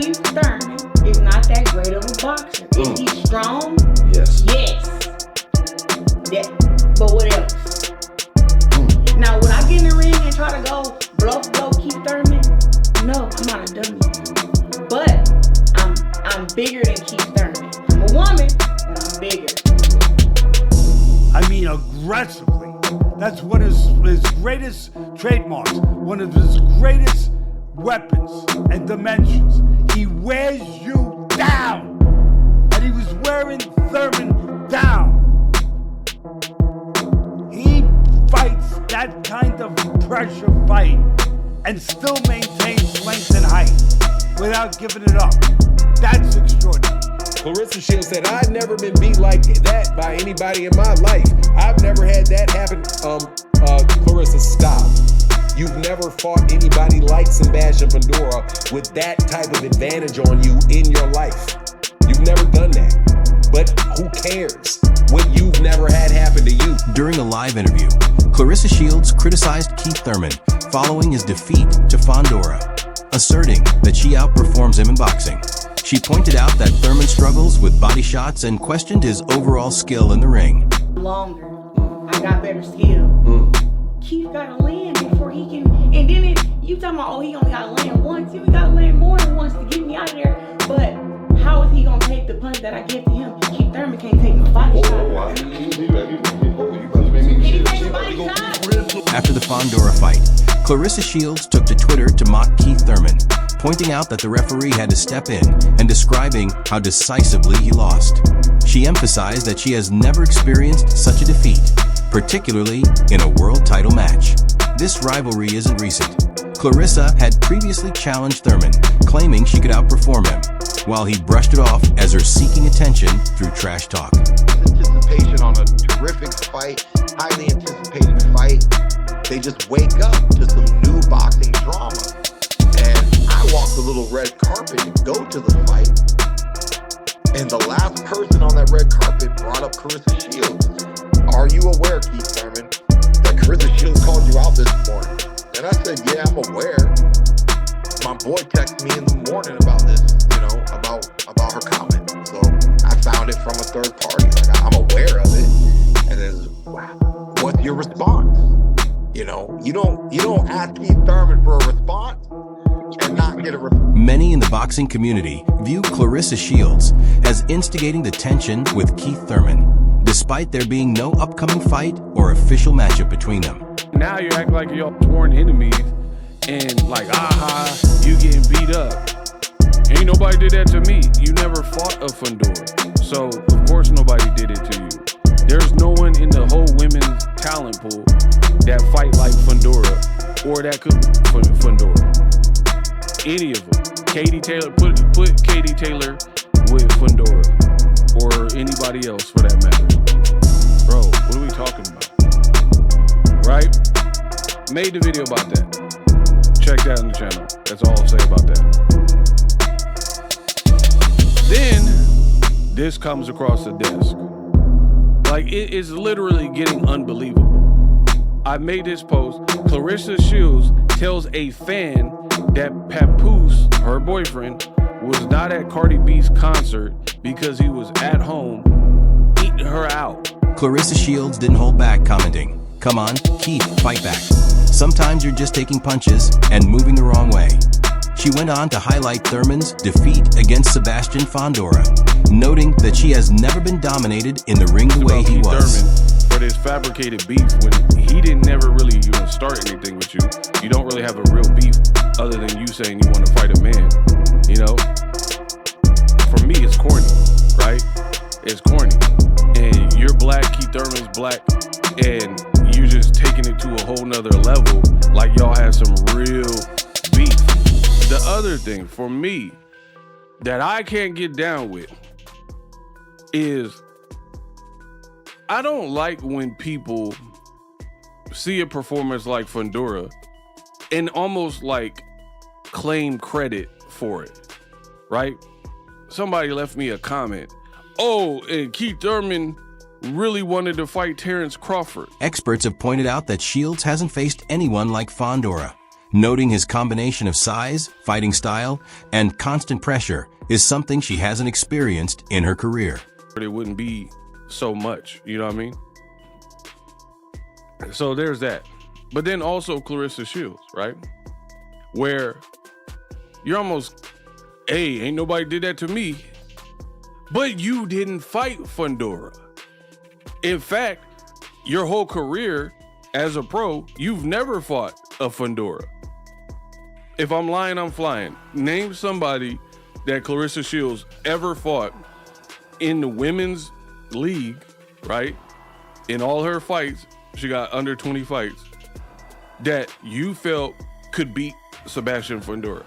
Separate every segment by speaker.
Speaker 1: Keith Thurman is not that great of a boxer. Is he strong?
Speaker 2: Yes.
Speaker 1: Yes. But what else? Now, would I get in the ring and try to go blow Keith Thurman? No, I'm not a dummy. But I'm bigger than Keith Thurman. I'm a woman, but I'm bigger.
Speaker 3: I mean, aggressively. That's one of his greatest trademarks, one of his greatest weapons and dimensions. He wears you down. And he was wearing Thurman down. He fights that kind of pressure fight and still maintains length and height without giving it up. That's extraordinary.
Speaker 2: Claressa Shields said, I've never been beat like that by anybody in my life. I've never had that happen. Claressa, stop. You've never fought anybody like Sebastian Fundora with that type of advantage on you in your life. You've never done that. But who cares what you've never had happen to you?
Speaker 4: During a live interview, Claressa Shields criticized Keith Thurman following his defeat to Fondora, asserting that she outperforms him in boxing. She pointed out that Thurman struggles with body shots and questioned his overall skill in the ring.
Speaker 1: Longer. I got better skill. Keith got to land before he can. And then you talking about, he only got to land once. He got to land more than once to get me out of there. But how is he going to take the punch that I give to him? Keith Thurman can't take my body shot.
Speaker 4: After the Fondora fight, Claressa Shields took to Twitter to mock Keith Thurman, pointing out that the referee had to step in and describing how decisively he lost. She emphasized that she has never experienced such a defeat, particularly in a world title match. This rivalry isn't recent. Claressa had previously challenged Thurman, claiming she could outperform him, while he brushed it off as her seeking attention through trash talk.
Speaker 5: Anticipation on a terrific fight, highly anticipated fight. They just wake up to some new boxing drama. And I walked the little red carpet to go to the fight. And the last person on that red carpet brought up Claressa Shields. Are you aware, Keith Thurman, that Claressa Shields called you out this morning? And I said, yeah, I'm aware. My boy texted me in the morning about this, about her comment. So I found it from a third party. Like, I'm aware of it. And then, wow, what's your response? You don't ask Keith Thurman for a response and not get a response.
Speaker 4: Many in the boxing community view Claressa Shields as instigating the tension with Keith Thurman, despite there being no upcoming fight or official matchup between them.
Speaker 6: Now you act like you're sworn enemies and like, you getting beat up. Ain't nobody did that to me. You never fought a Fondora. So, of course, nobody did it to you. There's no one in the whole women's talent pool that fight like Fondora or that could Fondora. Any of them. Katie Taylor, put Katie Taylor with Fondora or anybody else for that matter. Bro, what are we talking about? Right? Made the video about that. Check that on the channel. That's all I'll say about that. Then, this comes across the desk. Like, it is literally getting unbelievable. I made this post. Claressa Shields tells a fan that Papoose, her boyfriend, was not at Cardi B's concert because he was at home eating her out.
Speaker 4: Claressa Shields didn't hold back, commenting, "Come on, Keith, fight back. Sometimes you're just taking punches and moving the wrong way." She went on to highlight Thurman's defeat against Sebastian Fundora, noting that she has never been dominated in the ring the way he was.
Speaker 6: Thurman for this fabricated beef when he didn't never really even start anything with you. You don't really have a real beef other than you saying you want to fight a man. For me, it's corny, right? It's corny. And you're black, Keith Thurman's black, and you're just taking it to a whole nother level like y'all had some real beef. The other thing for me that I can't get down with is I don't like when people see a performance like Fondora and almost like claim credit for it, right? Somebody left me a comment. Oh, and Keith Thurman really wanted to fight Terrence Crawford.
Speaker 4: Experts have pointed out that Shields hasn't faced anyone like Fondora, noting his combination of size, fighting style, and constant pressure is something she hasn't experienced in her career.
Speaker 6: It wouldn't be so much, you know what I mean? So there's that. But then also Claressa Shields, right? Where you're almost, hey, ain't nobody did that to me. But you didn't fight Fondora. In fact, your whole career as a pro, you've never fought a Fondora. If I'm lying, I'm flying. Name somebody that Claressa Shields ever fought in the women's league, right? In all her fights, she got under 20 fights, that you felt could beat Sebastian Fundora.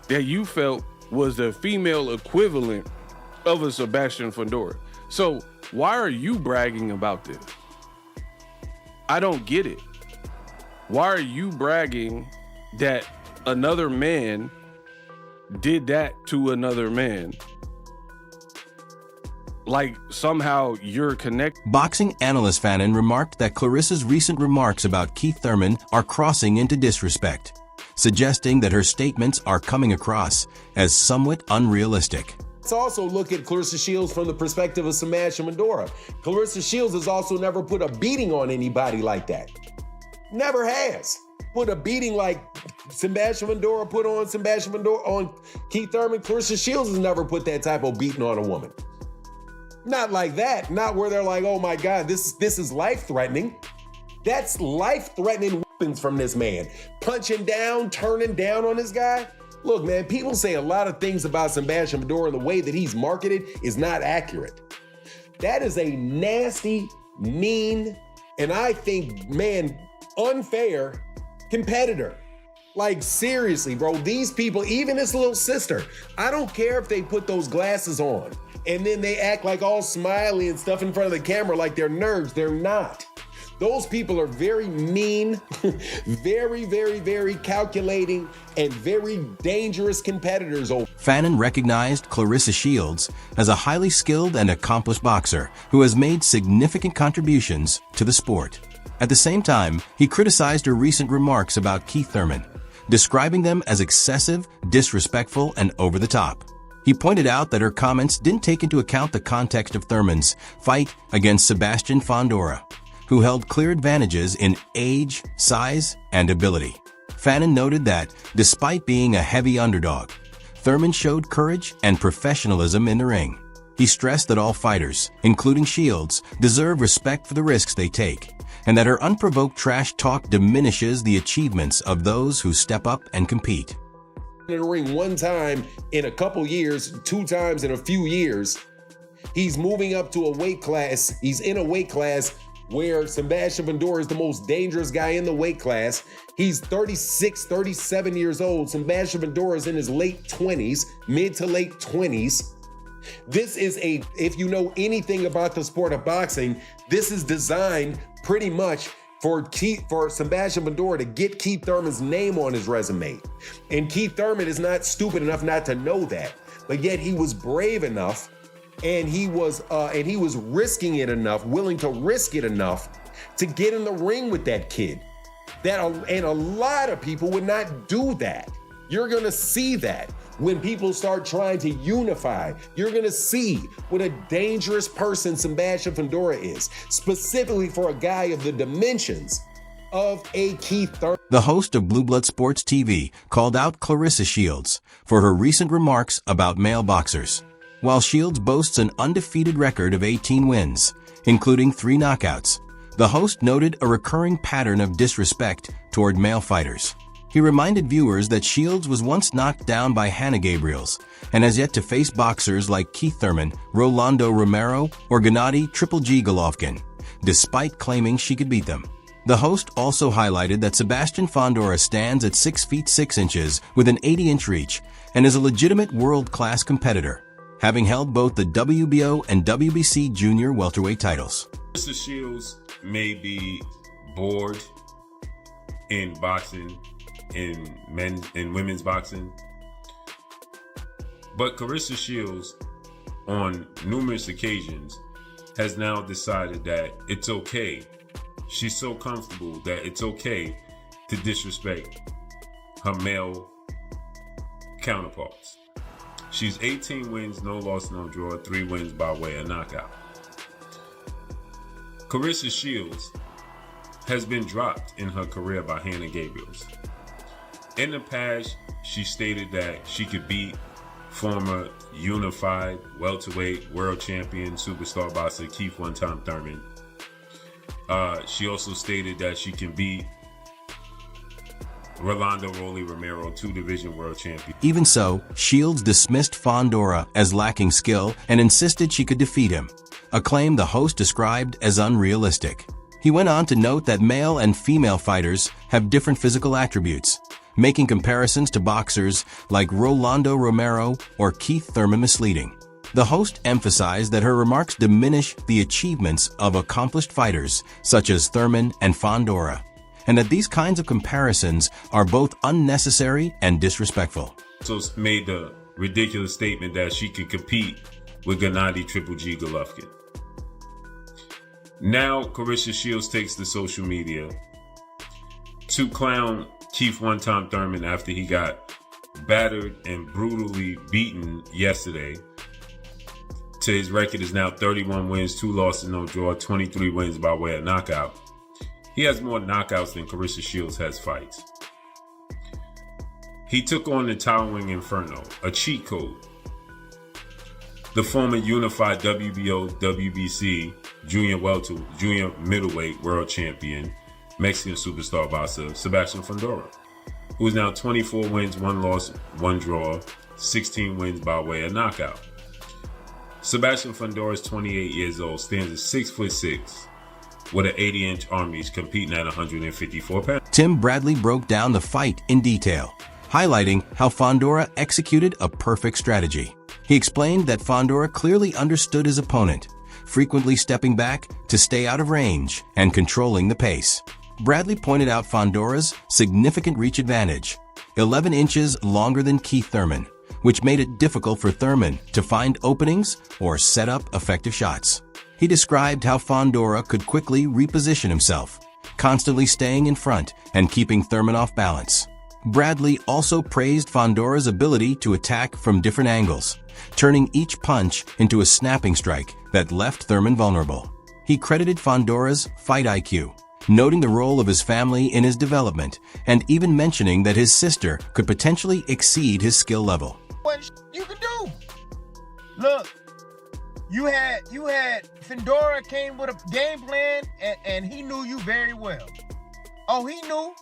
Speaker 6: That you felt was the female equivalent of a Sebastian Fundora. So why are you bragging about this? I don't get it. Why are you bragging that another man did that to another man? Like somehow you're connected.
Speaker 4: Boxing analyst Fannin remarked that Claressa's recent remarks about Keith Thurman are crossing into disrespect, suggesting that her statements are coming across as somewhat unrealistic.
Speaker 2: Let's also look at Claressa Shields from the perspective of Sebastian Fundora. Claressa Shields has also never put a beating on anybody like that. Never has. Put a beating like Sebastian Fundora put on Keith Thurman. Claressa Shields has never put that type of beating on a woman. Not like that. Not where they're like, oh my God, this is life-threatening. That's life-threatening weapons from this man. Punching down, turning down on this guy. Look, man, people say a lot of things about Sebastian Fundora, and the way that he's marketed is not accurate. That is a nasty, mean, and I think, man, unfair competitor. Like, seriously, bro, these people, even his little sister, I don't care if they put those glasses on and then they act like all smiley and stuff in front of the camera like they're nerds. They're not. Those people are very mean, very, very, very calculating, and very dangerous competitors.
Speaker 4: Fannin recognized Claressa Shields as a highly skilled and accomplished boxer who has made significant contributions to the sport. At the same time, he criticized her recent remarks about Keith Thurman, describing them as excessive, disrespectful, and over the top. He pointed out that her comments didn't take into account the context of Thurman's fight against Sebastian Fundora, who held clear advantages in age, size, and ability. Fannin noted that, despite being a heavy underdog, Thurman showed courage and professionalism in the ring. He stressed that all fighters, including Shields, deserve respect for the risks they take, and that her unprovoked trash talk diminishes the achievements of those who step up and compete.
Speaker 2: In the ring one time in a couple years, 2 times in a few years, he's moving up to a weight class. He's in a weight class where Sebastian Fundora is the most dangerous guy in the weight class. He's 36, 37 years old. Sebastian Fundora is in his late 20s, mid to late 20s. This is if you know anything about the sport of boxing, this is designed pretty much for Sebastian Fundora to get Keith Thurman's name on his resume. And Keith Thurman is not stupid enough not to know that. But yet he was brave enough, and he was risking it enough, willing to risk it enough to get in the ring with that kid. And a lot of people would not do that. You're gonna see that when people start trying to unify. You're gonna see what a dangerous person Sebastian Fundora is, specifically for a guy of the dimensions of a Keith Thurman.
Speaker 4: The host of Blue Blood Sports TV called out Claressa Shields for her recent remarks about male boxers. While Shields boasts an undefeated record of 18 wins, including 3 knockouts, the host noted a recurring pattern of disrespect toward male fighters. He reminded viewers that Shields was once knocked down by Hannah Gabriels and has yet to face boxers like Keith Thurman, Rolando Romero, or Gennady Triple G Golovkin, despite claiming she could beat them. The host also highlighted that Sebastian Fundora stands at 6 feet 6 inches with an 80-inch reach and is a legitimate world-class competitor, having held both the WBO and WBC junior welterweight titles.
Speaker 7: Claressa Shields may be bored in boxing, in women's boxing, but Claressa Shields on numerous occasions has now decided that it's okay. She's so comfortable that it's okay to disrespect her male counterparts. She's 18 wins, no loss, no draw, 3 wins by way of knockout. Claressa Shields has been dropped in her career by Hannah Gabriels. In the past, she stated that she could beat former unified welterweight world champion superstar boxer Keith Thurman. She also stated that she can beat Rolando Rolly Romero, 2-division world champion.
Speaker 4: Even so, Shields dismissed Fondora as lacking skill and insisted she could defeat him, a claim the host described as unrealistic. He went on to note that male and female fighters have different physical attributes, making comparisons to boxers like Rolando Romero or Keith Thurman misleading. The host emphasized that her remarks diminish the achievements of accomplished fighters such as Thurman and Fondora, and that these kinds of comparisons are both unnecessary and disrespectful.
Speaker 7: So made the ridiculous statement that she could compete with Gennady Triple G Golovkin. Now, Claressa Shields takes to social media to clown Keith Thurman after he got battered and brutally beaten yesterday. To his record is now 31 wins, 2 losses, no draw, 23 wins by way of knockout. He has more knockouts than Claressa Shields has fights. He took on the Towering Inferno, a cheat code. The former unified WBO, WBC, junior middleweight world champion, Mexican superstar boxer Sebastian Fundora, who is now 24 wins, 1 loss, 1 draw, 16 wins by way of knockout. Sebastian Fundora is 28 years old, stands at 6'6", with an 80-inch arm reach, competing at 154 pounds.
Speaker 4: Tim Bradley broke down the fight in detail, highlighting how Fondora executed a perfect strategy. He explained that Fondora clearly understood his opponent, frequently stepping back to stay out of range and controlling the pace. Bradley pointed out Fondora's significant reach advantage, 11 inches longer than Keith Thurman, which made it difficult for Thurman to find openings or set up effective shots. He described how Fondora could quickly reposition himself, constantly staying in front and keeping Thurman off balance. Bradley also praised Fondora's ability to attack from different angles, turning each punch into a snapping strike that left Thurman vulnerable. He credited Fondora's fight IQ, noting the role of his family in his development and even mentioning that his sister could potentially exceed his skill level.
Speaker 8: What you can do? Look, you had Fondora came with a game plan and he knew you very well. Oh, he knew.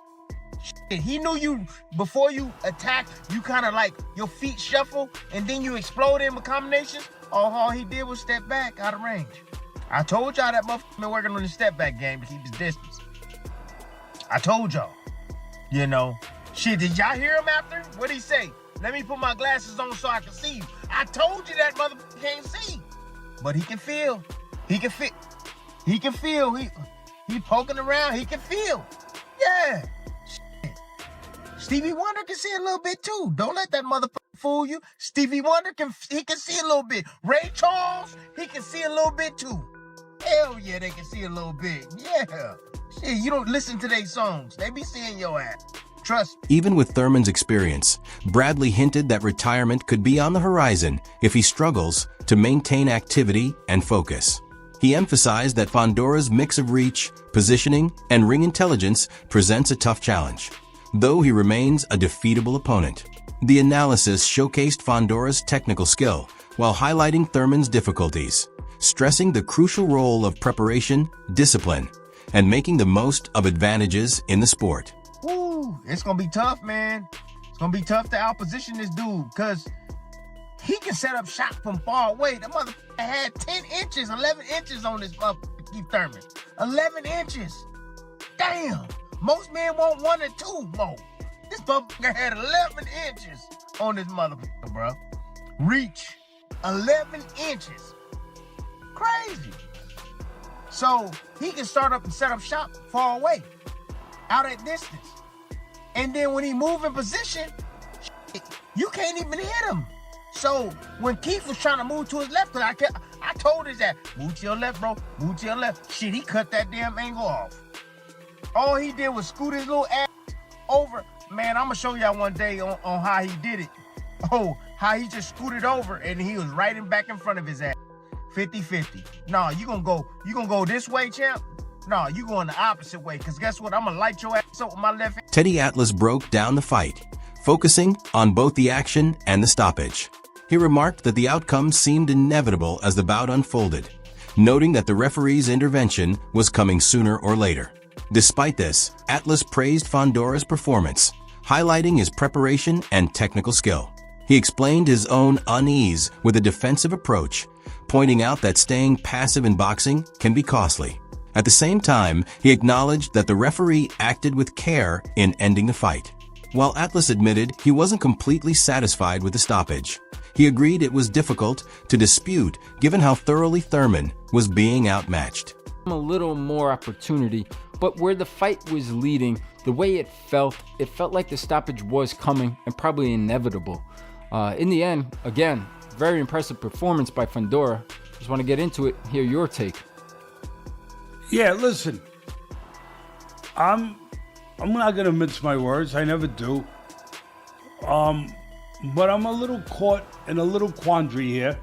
Speaker 8: He knew you before you attack. You kind of like your feet shuffle and then you explode in with combinations. All he did was step back out of range. I told y'all that motherfucker been working on the step back game to keep his distance. I told y'all. You know, shit, did y'all hear him after? What'd he say? Let me put my glasses on so I can see you. I told you that motherfucker can't see. But he can feel. He can feel. He can feel. He poking around. He can feel. Yeah. Shit. Stevie Wonder can see a little bit too. Don't let that motherfucker fool you. Stevie Wonder can see a little bit. Ray Charles, he can see a little bit too. Hell yeah, they can see a little bit. Yeah. Shit, you don't listen to their songs. They be seeing your ass. Trust me.
Speaker 4: Even with Thurman's experience, Bradley hinted that retirement could be on the horizon if he struggles to maintain activity and focus. He emphasized that Fondora's mix of reach, positioning, and ring intelligence presents a tough challenge, though he remains a defeatable opponent. The analysis showcased Fondora's technical skill while highlighting Thurman's difficulties, stressing the crucial role of preparation, discipline, and making the most of advantages in the sport.
Speaker 8: Woo, it's gonna be tough, man. It's gonna be tough to outposition this dude, because he can set up shot from far away. The motherfucker had 10 inches, 11 inches on this motherfucker, Keith Thurman. 11 inches. Damn. Most men want 1 or 2 more. This motherfucker had 11 inches on this motherfucker, bro. Reach. 11 inches. Crazy. So he can start up and set up shop far away, out at distance. And then when he move in position, you can't even hit him. So when Keith was trying to move to his left, I told his ass, move to your left, bro. Move to your left. Shit, he cut that damn angle off. All he did was scoot his little ass over Man, I'm gonna show y'all one day on how he did it. Oh, how he just scooted over and he was right back in front of his ass. 50-50. No, you gonna go this way, champ? No, you going the opposite way, because guess what? I'm gonna light your ass up with my left hand.
Speaker 4: Teddy Atlas broke down the fight, focusing on both the action and the stoppage. He remarked that the outcome seemed inevitable as the bout unfolded, noting that the referee's intervention was coming sooner or later. Despite this, Atlas praised Fondora's performance, highlighting his preparation and technical skill. He explained his own unease with a defensive approach, pointing out that staying passive in boxing can be costly. At the same time, he acknowledged that the referee acted with care in ending the fight. While Atlas admitted he wasn't completely satisfied with the stoppage, he agreed it was difficult to dispute given how thoroughly Thurman was being outmatched.
Speaker 9: A little more opportunity, but where the fight was leading, the way it felt like the stoppage was coming and probably inevitable. In the end, again, very impressive performance by Fondora. Just want to get into it, hear your take.
Speaker 3: Yeah, listen, I'm not gonna mince my words. I never do. But I'm a little caught in a little quandary here.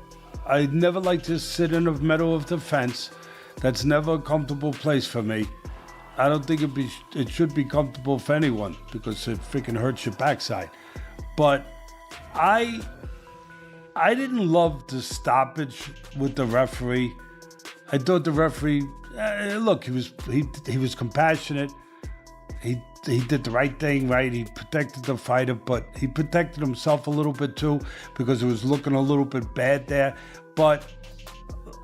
Speaker 3: I never like to sit in the middle of the fence. That's never a comfortable place for me. I don't think it should be comfortable for anyone because it freaking hurts your backside. But I didn't love the stoppage with the referee. I thought the referee, look, he was compassionate. He did the right thing, right? He protected the fighter, but he protected himself a little bit too because it was looking a little bit bad there. But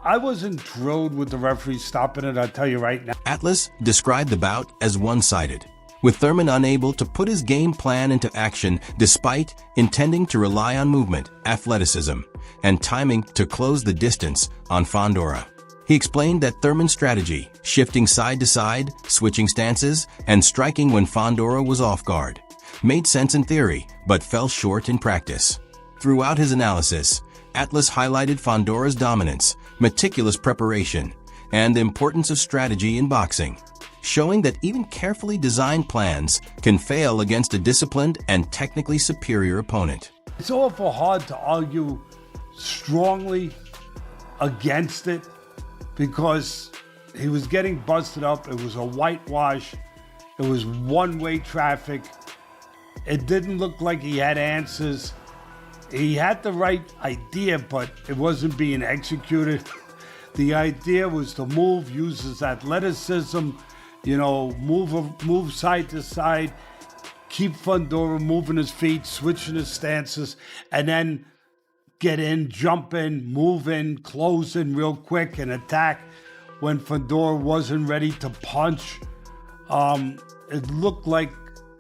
Speaker 3: I wasn't thrilled with the referee stopping it, I'll tell you right now.
Speaker 4: Atlas described the bout as one-sided, with Thurman unable to put his game plan into action despite intending to rely on movement, athleticism, and timing to close the distance on Fondora. He explained that Thurman's strategy, shifting side to side, switching stances, and striking when Fondora was off guard, made sense in theory, but fell short in practice. Throughout his analysis, Atlas highlighted Fondora's dominance, meticulous preparation, and the importance of strategy in boxing, showing that even carefully designed plans can fail against a disciplined and technically superior opponent.
Speaker 3: It's awful hard to argue strongly against it because he was getting busted up. It was a whitewash. It was one-way traffic. It didn't look like he had answers. He had the right idea, but it wasn't being executed. The idea was to use his athleticism, move side to side, keep Fondora moving his feet, switching his stances, and then get in, jump in, move in, close in real quick and attack when Fondora wasn't ready to punch. It looked like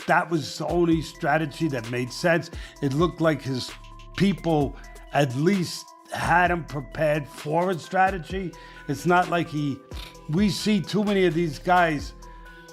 Speaker 3: that was the only strategy that made sense. It looked like his people at least had him prepared for a strategy. It's not like we see too many of these guys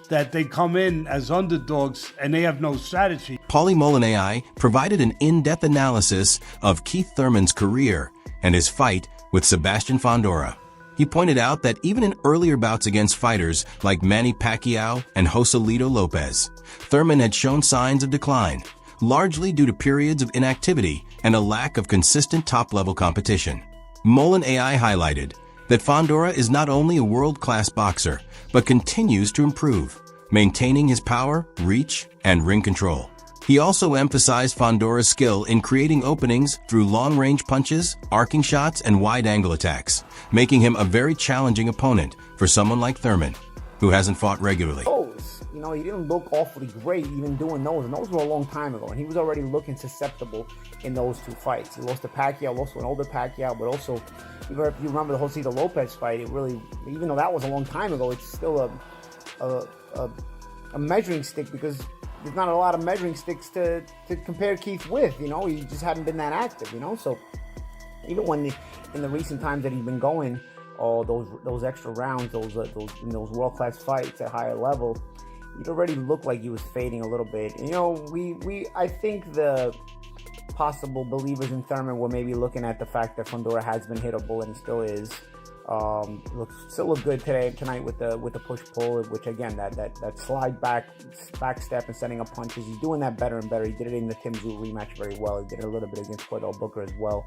Speaker 3: that they come in as underdogs and they have no strategy.
Speaker 4: Paulie Mullen AI provided an in-depth analysis of Keith Thurman's career and his fight with Sebastian Fundora. He pointed out that even in earlier bouts against fighters like Manny Pacquiao and Joselito Lopez, Thurman had shown signs of decline, largely due to periods of inactivity and a lack of consistent top-level competition. Mullen AI highlighted that Fondora is not only a world-class boxer, but continues to improve, maintaining his power, reach, and ring control. He also emphasized Fondora's skill in creating openings through long-range punches, arcing shots, and wide-angle attacks, making him a very challenging opponent for someone like Thurman, who hasn't fought regularly.
Speaker 10: He didn't look awfully great even doing those, and those were a long time ago, and he was already looking susceptible in those two fights. He lost to Pacquiao, lost to an older Pacquiao, but also, if you remember the Joselito Lopez fight, it really, even though that was a long time ago, it's still a measuring stick because there's not a lot of measuring sticks to compare Keith with, he just hadn't been that active, so even when in the recent times that he's been going, those extra rounds, those world-class fights at higher level, it already looked like he was fading a little bit. I think the possible believers in Thurman were maybe looking at the fact that Fondora has been hittable and he still is. Still look good tonight with the push pull, which again that slide back step and setting up punches. He's doing that better and better. He did it in the Tim Tszyu rematch very well. He did it a little bit against Cordell Booker as well.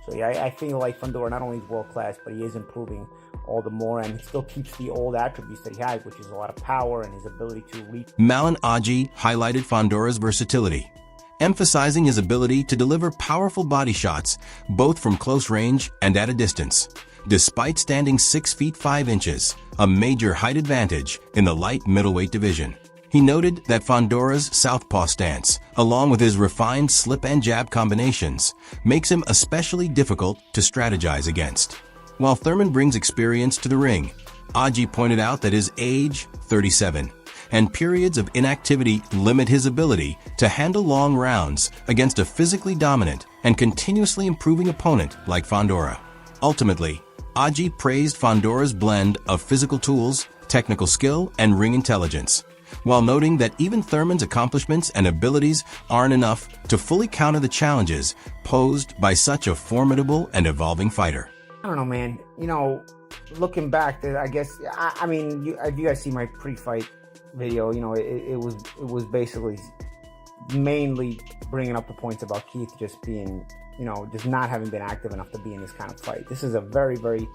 Speaker 10: So yeah, I feel like Fundora not only is world class, but he is improving all the more, and he still keeps the old attributes that he has, which is a lot of power and his ability to reach.
Speaker 4: Malin Aji highlighted Fondora's versatility, emphasizing his ability to deliver powerful body shots, both from close range and at a distance. Despite standing 6 feet 5 inches, a major height advantage in the light middleweight division. He noted that Fondora's southpaw stance, along with his refined slip and jab combinations, makes him especially difficult to strategize against. While Thurman brings experience to the ring, Aji pointed out that his age, 37, and periods of inactivity limit his ability to handle long rounds against a physically dominant and continuously improving opponent like Fondora. Ultimately, Aji praised Fondora's blend of physical tools, technical skill, and ring intelligence, while noting that even Thurman's accomplishments and abilities aren't enough to fully counter the challenges posed by such a formidable and evolving fighter.
Speaker 10: I don't know, man. You know, looking back, I guess, I mean, if you guys see my pre-fight video, you know, it was basically mainly bringing up the points about Keith just being, you know, just not having been active enough to be in this kind of fight. This is a very, very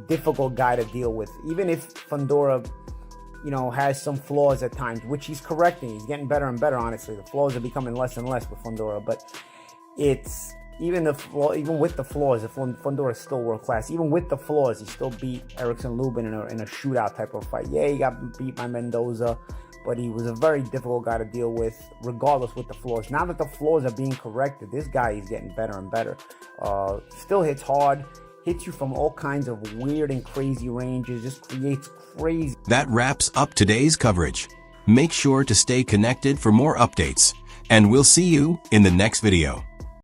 Speaker 10: difficult guy to deal with. Even if Fundora, you know, has some flaws at times, which he's correcting. He's getting better and better, honestly. The flaws are becoming less and less with Fundora, but it's even with the flaws, Fundora is still world class. Even with the flaws, he still beat Erickson Lubin in a shootout type of fight. Yeah, he got beat by Mendoza, but he was a very difficult guy to deal with, regardless with the flaws. Now that the flaws are being corrected, this guy is getting better and better. Still hits hard, hits you from all kinds of weird and crazy ranges, just creates crazy.
Speaker 4: That wraps up today's coverage. Make sure to stay connected for more updates, and we'll see you in the next video.